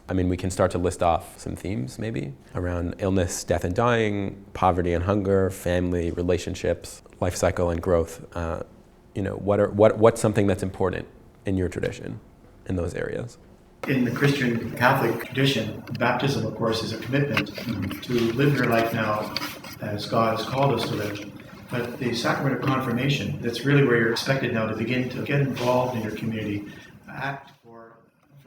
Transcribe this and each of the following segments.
I mean, we can start to list off some themes maybe around illness, death and dying, poverty and hunger, family, relationships, life cycle and growth. What's something that's important in your tradition in those areas? In the Christian Catholic tradition, baptism, of course, is a commitment to live your life now as God has called us to live. But the sacrament of confirmation, that's really where you're expected now to begin to get involved in your community, act for...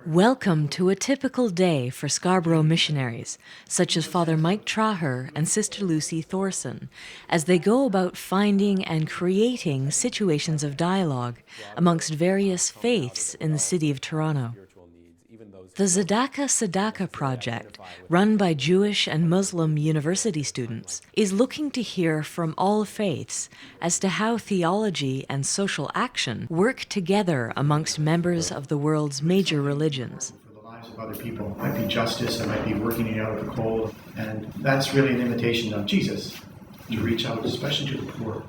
Welcome to a typical day for Scarborough missionaries, such as Father Mike Traher and Sister Lucy Thorson, as they go about finding and creating situations of dialogue amongst various faiths in the city of Toronto. The Tzedakah Tzedakah project, run by Jewish and Muslim university students, is looking to hear from all faiths as to how theology and social action work together amongst members of the world's major religions. For the lives of other people. It might be justice, it might be working out of the cold, and that's really an invitation of Jesus to reach out, especially to the poor.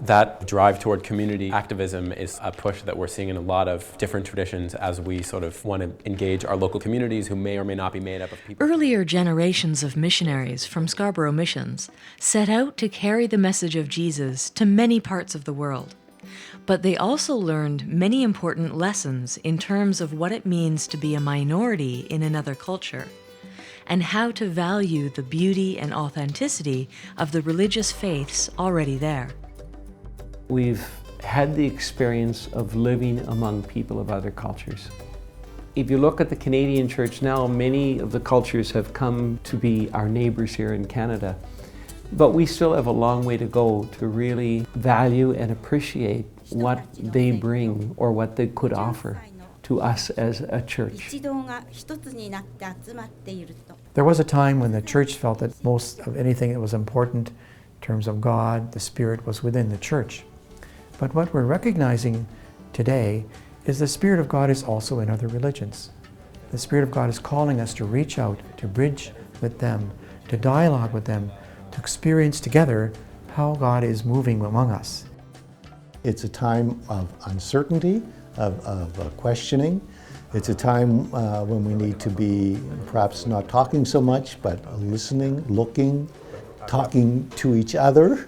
That drive toward community activism is a push that we're seeing in a lot of different traditions as we sort of want to engage our local communities who may or may not be made up of people. Earlier generations of missionaries from Scarborough Missions set out to carry the message of Jesus to many parts of the world. But they also learned many important lessons in terms of what it means to be a minority in another culture, and how to value the beauty and authenticity of the religious faiths already there. We've had the experience of living among people of other cultures. If you look at the Canadian church now, many of the cultures have come to be our neighbors here in Canada. But we still have a long way to go to really value and appreciate what they bring or what they could offer to us as a church. There was a time when the church felt that most of anything that was important in terms of God, the Spirit, was within the church. But what we're recognizing today is the Spirit of God is also in other religions. The Spirit of God is calling us to reach out, to bridge with them, to dialogue with them, to experience together how God is moving among us. It's a time of uncertainty, of questioning. It's a time when we need to be perhaps not talking so much, but listening, looking, talking to each other.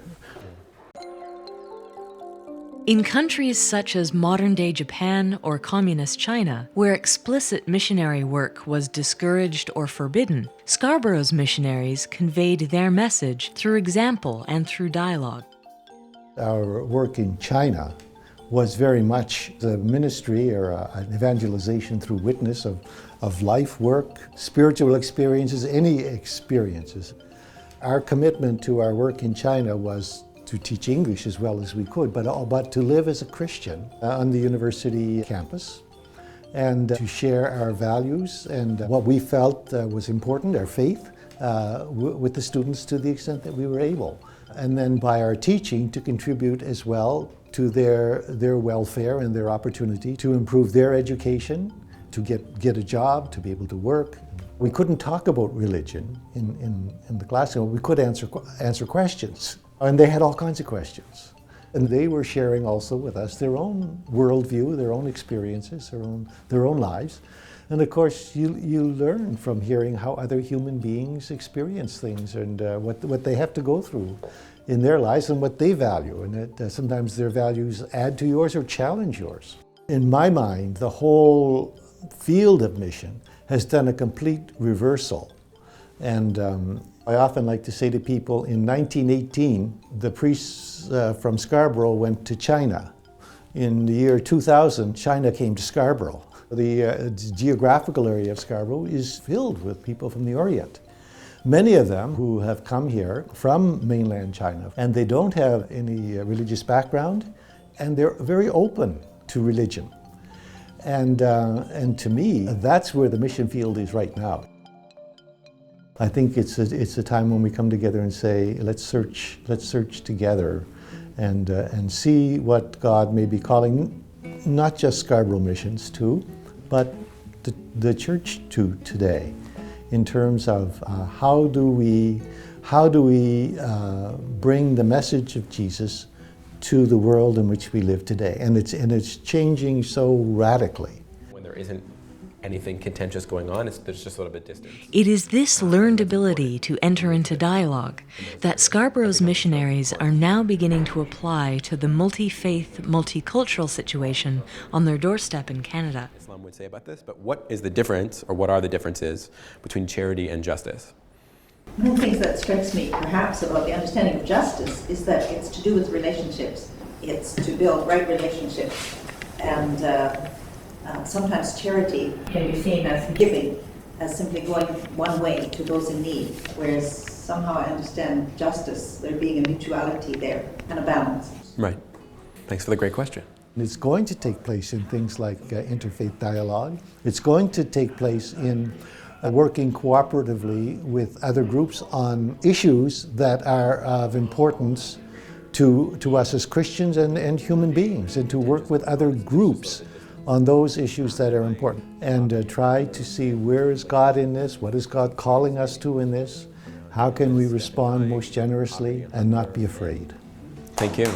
In countries such as modern-day Japan or communist China, where explicit missionary work was discouraged or forbidden, Scarborough's missionaries conveyed their message through example and through dialogue. Our work in China was very much the ministry or an evangelization through witness of life, work, spiritual experiences, any experiences. Our commitment to our work in China was to teach English as well as we could, but to live as a Christian on the university campus and to share our values and what we felt was important, our faith, with the students to the extent that we were able. And then by our teaching to contribute as well to their welfare and their opportunity to improve their education, to get a job, to be able to work. We couldn't talk about religion in the classroom. We could answer questions. And they had all kinds of questions. And they were sharing also with us their own worldview, their own experiences, their own lives. And of course, you learn from hearing how other human beings experience things and what they have to go through in their lives and what they value. And that sometimes their values add to yours or challenge yours. In my mind, the whole field of mission has done a complete reversal. And I often like to say to people, in 1918, the priests from Scarborough went to China. In the year 2000, China came to Scarborough. The geographical area of Scarborough is filled with people from the Orient. Many of them who have come here from mainland China, and they don't have any religious background, and they're very open to religion. And to me, that's where the mission field is right now. I think it's a time when we come together and say, let's search together and see what God may be calling not just Scarborough Missions to, but the church to today, in terms of how do we bring the message of Jesus to the world in which we live today, and it's changing so radically. When there isn't anything contentious going on. There's just sort of a distance. It is this learned ability to enter into dialogue that Scarborough's missionaries are now beginning to apply to the multi-faith, multicultural situation on their doorstep in Canada. Islam would say about this, but what is the difference, or what are the differences between charity and justice? One of the things that strikes me, perhaps, about the understanding of justice is that it's to do with relationships. It's to build right relationships. And sometimes charity can be seen as giving, as simply going one way to those in need, whereas somehow I understand justice, there being a mutuality there and a balance. Right. Thanks for the great question. It's going to take place in things like interfaith dialogue. It's going to take place in working cooperatively with other groups on issues that are of importance to us as Christians and human beings, and to work with other groups on those issues that are important, and try to see where is God in this, what is God calling us to in this, how can we respond most generously and not be afraid. Thank you.